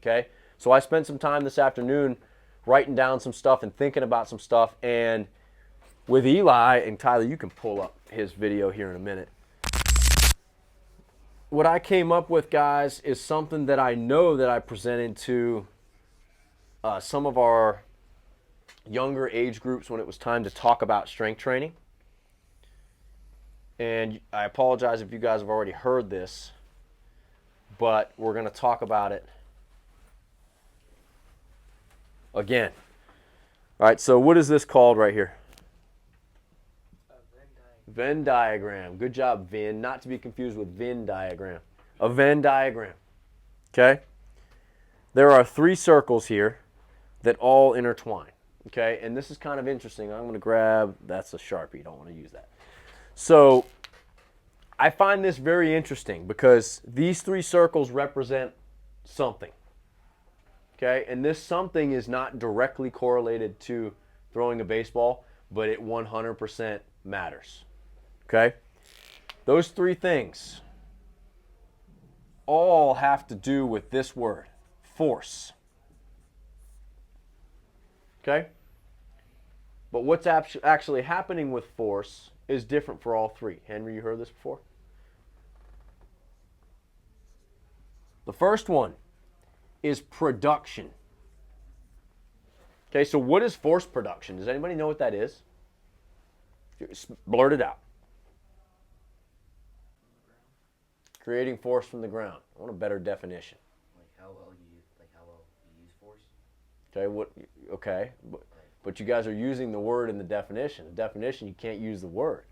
Okay? So I spent some time this afternoon writing down some stuff and thinking about some stuff. And with Eli, and Tyler, you can pull up his video here in a minute. What I came up with, guys, is something that I know that I presented to some of our younger age groups when it was time to talk about strength training. And I apologize if you guys have already heard this, but we're going to talk about it again. All right, so what is this called right here? Venn diagram. Good job, Venn. Not to be confused with Venn diagram. A Venn diagram. Okay? There are 3 circles here that all intertwine. Okay? And this is kind of interesting. I'm going to grab, that's a Sharpie. Don't want to use that. So I find this very interesting because these 3 circles represent something. Okay? And this something is not directly correlated to throwing a baseball, but it 100% matters. Okay? Those 3 things all have to do with this word, force. Okay? But what's actually happening with force is different for all 3. Henry, you heard this before? The first one is production. Okay, so what is force production? Does anybody know what that is? Blurt it out. Creating force from the ground. I want a better definition. Like how well you use force. Okay, but you guys are using the word in the definition. The definition, you can't use the word.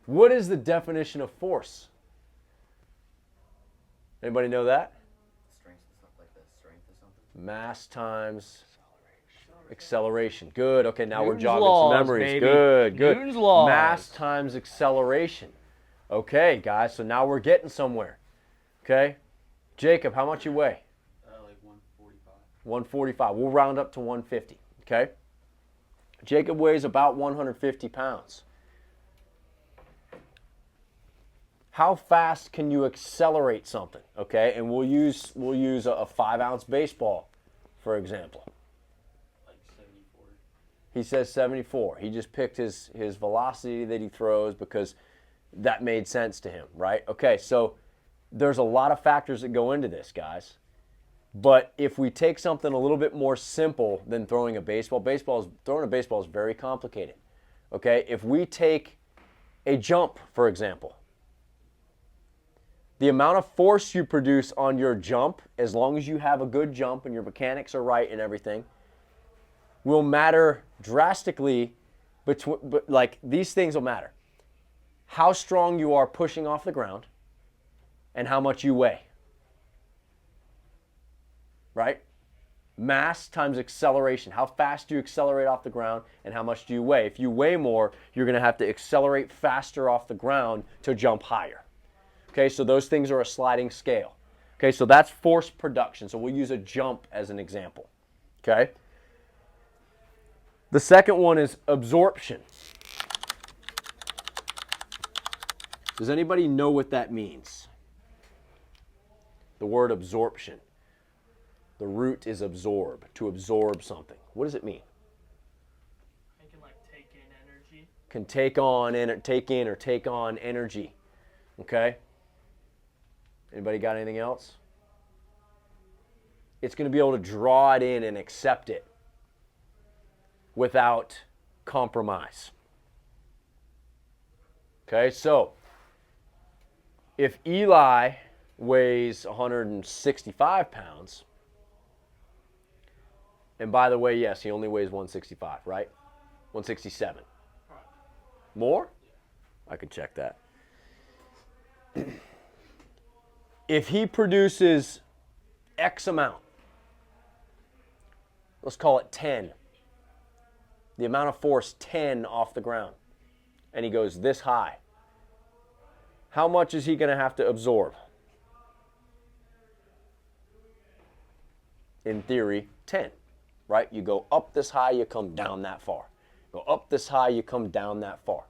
What is the definition of force? Anybody know that? Strength and stuff like that. Strength or something. Mass times acceleration. Good. Okay, now Newton's we're jogging laws, some memories. baby. Good. Newton's laws. Mass times acceleration. Okay, guys, so now we're getting somewhere. Okay? Jacob, how much you weigh? Like 145. 145. We'll round up to 150. Okay? Jacob weighs about 150 pounds. How fast can you accelerate something? Okay, and we'll use a 5-ounce baseball, for example. Like 74. He says 74. He just picked his velocity that he throws because that made sense to him, right? Okay, so there's a lot of factors that go into this, guys. But if we take something a little bit more simple than throwing a baseball, throwing a baseball is very complicated. Okay, if we take a jump, for example, the amount of force you produce on your jump, as long as you have a good jump and your mechanics are right and everything, will matter drastically. Like these things will matter. How strong you are pushing off the ground and how much you weigh. Right? Mass times acceleration. How fast do you accelerate off the ground and how much do you weigh? If you weigh more, you're going to have to accelerate faster off the ground to jump higher. Okay, so those things are a sliding scale. Okay, so that's force production. So we'll use a jump as an example. Okay? The second one is absorption. Does anybody know what that means? The word absorption. The root is absorb, to absorb something. What does it mean? I can like take in energy. Can take in or take on energy. Okay? Anybody got anything else? It's going to be able to draw it in and accept it without compromise. Okay, so if Eli weighs 165 pounds, and by the way, yes, he only weighs 165, right? 167. More? I could check that. If he produces X amount, let's call it 10, the amount of force 10 off the ground, and he goes this high, how much is he going to have to absorb? In theory, 10, right? You go up this high, you come down that far. Go up this high, you come down that far.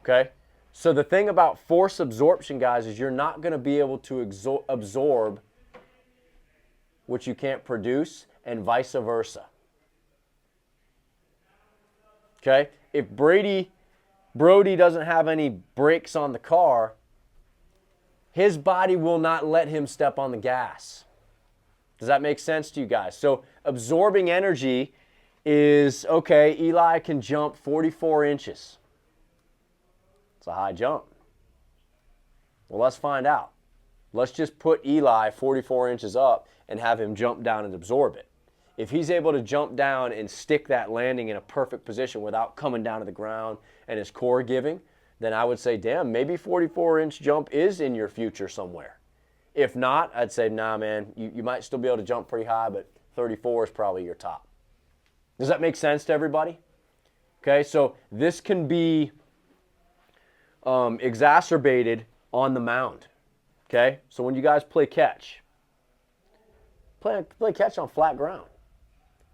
Okay? So the thing about force absorption, guys, is you're not going to be able to absorb which you can't produce, and vice versa. Okay? If Brody doesn't have any brakes on the car, his body will not let him step on the gas. Does that make sense to you guys? So absorbing energy is, okay, Eli can jump 44 inches. It's a high jump. Well, let's find out. Let's just put Eli 44 inches up and have him jump down and absorb it. If he's able to jump down and stick that landing in a perfect position without coming down to the ground and his core giving, then I would say, damn, maybe 44-inch jump is in your future somewhere. If not, I'd say, nah, man, you might still be able to jump pretty high, but 34 is probably your top. Does that make sense to everybody? Okay, so this can be exacerbated on the mound. Okay, so when you guys play catch on flat ground.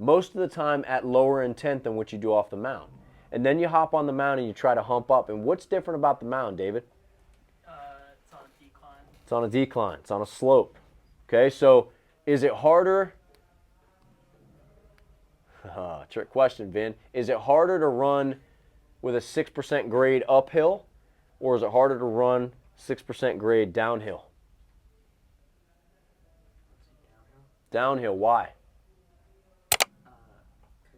Most of the time at lower intent than what you do off the mound. And then you hop on the mound and you try to hump up. And what's different about the mound, David? It's on a decline. It's on a decline. It's on a slope. Okay, so is it harder? Trick question, Vin. Is it harder to run with a 6% grade uphill, or is it harder to run 6% grade downhill? Downhill, why? Because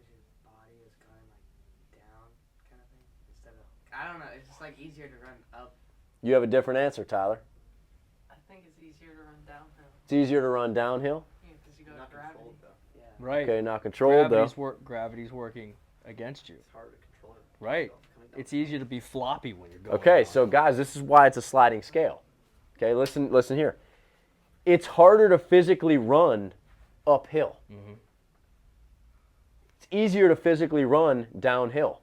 your body is kind of like down kind of thing. Instead of, I don't know, it's just like easier to run up. You have a different answer, Tyler. I think it's easier to run downhill. It's easier to run downhill? Yeah, because you go Not to gravity. controlled though. Yeah. Right. Okay, not controlled though. Gravity's working against you. It's harder to control it. Right. Coming down. It's easier to be floppy when you're going. Okay, down. so guys, this is why it's a sliding scale. Okay, listen here. It's harder to physically run uphill. Mhm. It's easier to physically run downhill.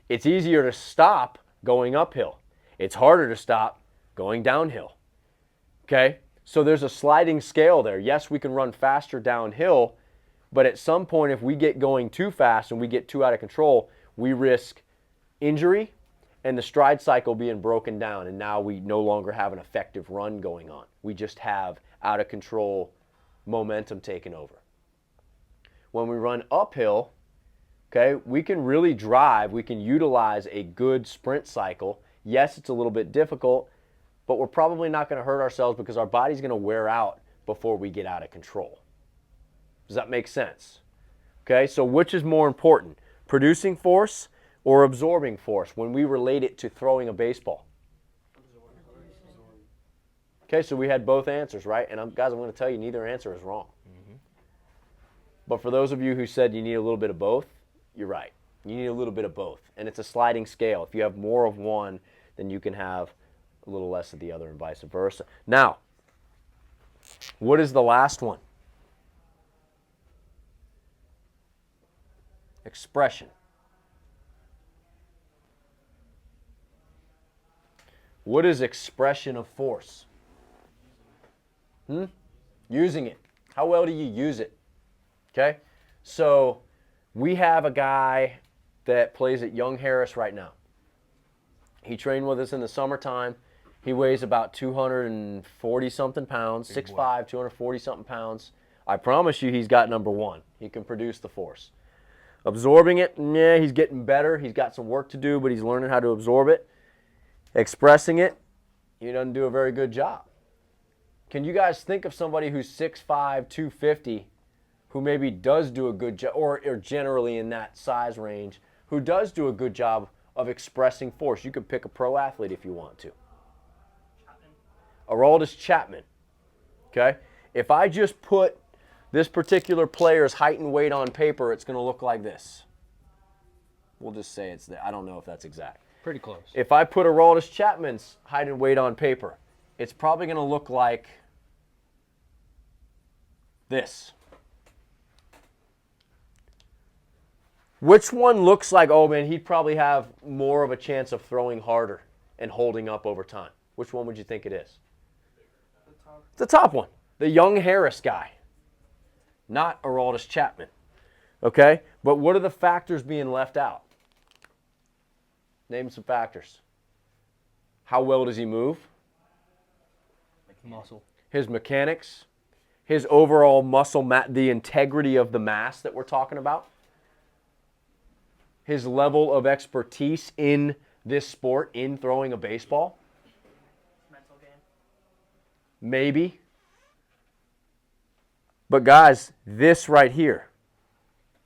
It's easier to stop going uphill. It's harder to stop going downhill. Okay, so there's a sliding scale there. Yes, we can run faster downhill, but at some point, if we get going too fast and we get too out of control, we risk injury and the stride cycle being broken down, and now we no longer have an effective run going on. We just have out of control momentum taken over. When we run uphill, okay, we can really drive, we can utilize a good sprint cycle. Yes, it's a little bit difficult, but we're probably not going to hurt ourselves because our body's going to wear out before we get out of control. Does that make sense? Okay, so which is more important, producing force or absorbing force when we relate it to throwing a baseball? Okay, so we had both answers, right? And guys, I'm going to tell you, neither answer is wrong. But for those of you who said you need a little bit of both, you're right. You need a little bit of both. And it's a sliding scale. If you have more of one, then you can have a little less of the other and vice versa. Now, what is the last one? Expression. What is expression of force? Using it. How well do you use it? Okay? So we have a guy that plays at Young Harris right now. He trained with us in the summertime. He weighs about 240-something pounds, 6'5", 240-something pounds. I promise you he's got number one. He can produce the force. Absorbing it, yeah, he's getting better. He's got some work to do, but he's learning how to absorb it. Expressing it, he doesn't do a very good job. Can you guys think of somebody who's 6'5", 250, who maybe does do a good job, or generally in that size range, who does do a good job of expressing force? You could pick a pro athlete if you want to. Chapman. Aroldis Chapman. Okay? If I just put this particular player's height and weight on paper, it's going to look like this. We'll just say it's there. I don't know if that's exact. Pretty close. If I put Aroldis Chapman's height and weight on paper, it's probably going to look like this. Which one looks like, oh man, he'd probably have more of a chance of throwing harder and holding up over time? Which one would you think it is? The top. The top one, the Young Harris guy, not Aroldis Chapman. Okay? But what are the factors being left out? Name some factors. How well does he move? Muscle. His mechanics, his overall muscle the integrity of the mass that we're talking about, his level of expertise in this sport, in throwing a baseball? Mental game. Maybe. But guys, this right here,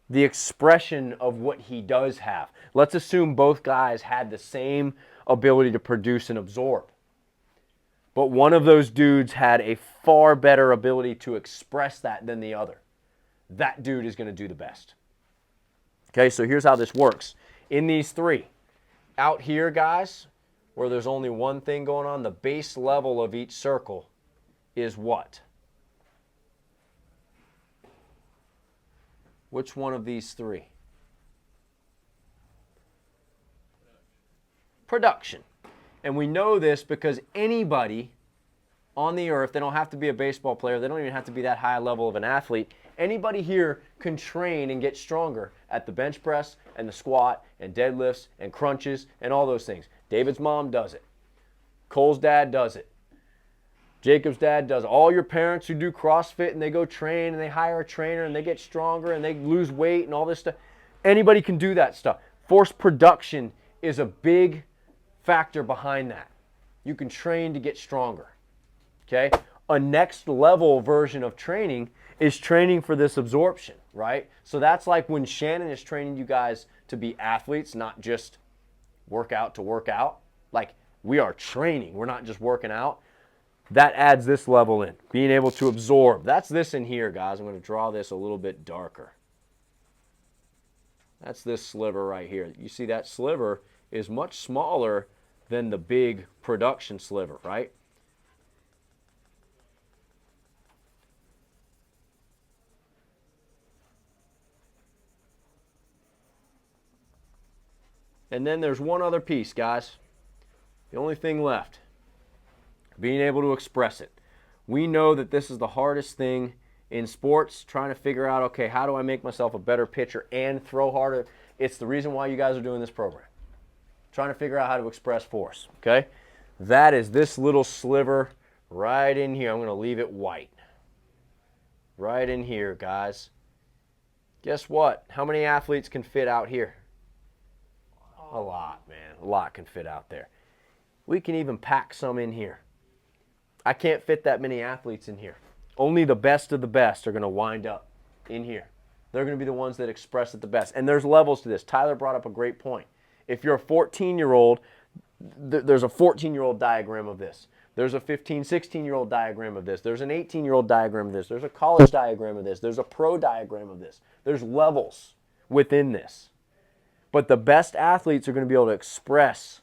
the expression of what he does have. Let's assume both guys had the same ability to produce and absorb. But one of those dudes had a far better ability to express that than the other. That dude is going to do the best. Okay, so here's how this works. In these three, out here, guys, where there's only one thing going on, the base level of each circle is what? Which one of these three? Production. And we know this because anybody on the earth, they don't have to be a baseball player, they don't even have to be that high level of an athlete. Anybody here can train and get stronger at the bench press and the squat and deadlifts and crunches and all those things. David's mom does it. Cole's dad does it. Jacob's dad does it. All your parents who do CrossFit and they go train and they hire a trainer and they get stronger and they lose weight and all this stuff. Anybody can do that stuff. Force production is a big factor behind that. You can train to get stronger. Okay? A next level version of training is training for this absorption, right? So that's like when Shannon is training you guys to be athletes, not just workout to work out. Like, we are training. We're not just working out. That adds this level in, being able to absorb. That's this in here, guys. I'm going to draw this a little bit darker. That's this sliver right here. You see that sliver is much smaller than the big production sliver, right? And then there's one other piece, guys. The only thing left. Being able to express it. We know that this is the hardest thing in sports, trying to figure out, okay, how do I make myself a better pitcher and throw harder? It's the reason why you guys are doing this program. Trying to figure out how to express force, okay? That is this little sliver right in here. I'm going to leave it white. Right in here, guys. Guess what? How many athletes can fit out here? A lot, man. A lot can fit out there. We can even pack some in here. I can't fit that many athletes in here. Only the best of the best are going to wind up in here. They're going to be the ones that express it the best. And there's levels to this. Tyler brought up a great point. If you're a 14-year-old, there's a 14-year-old diagram of this. There's a 15, 16-year-old diagram of this. There's an 18-year-old diagram of this. There's a college diagram of this. There's a pro diagram of this. There's levels within this. But the best athletes are going to be able to express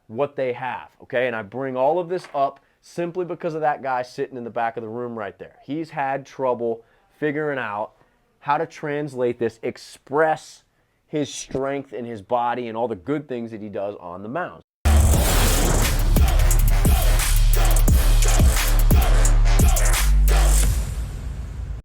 what they have, okay? And I bring all of this up simply because of that guy sitting in the back of the room right there. He's had trouble figuring out how to translate this, express his strength in his body and all the good things that he does on the mound.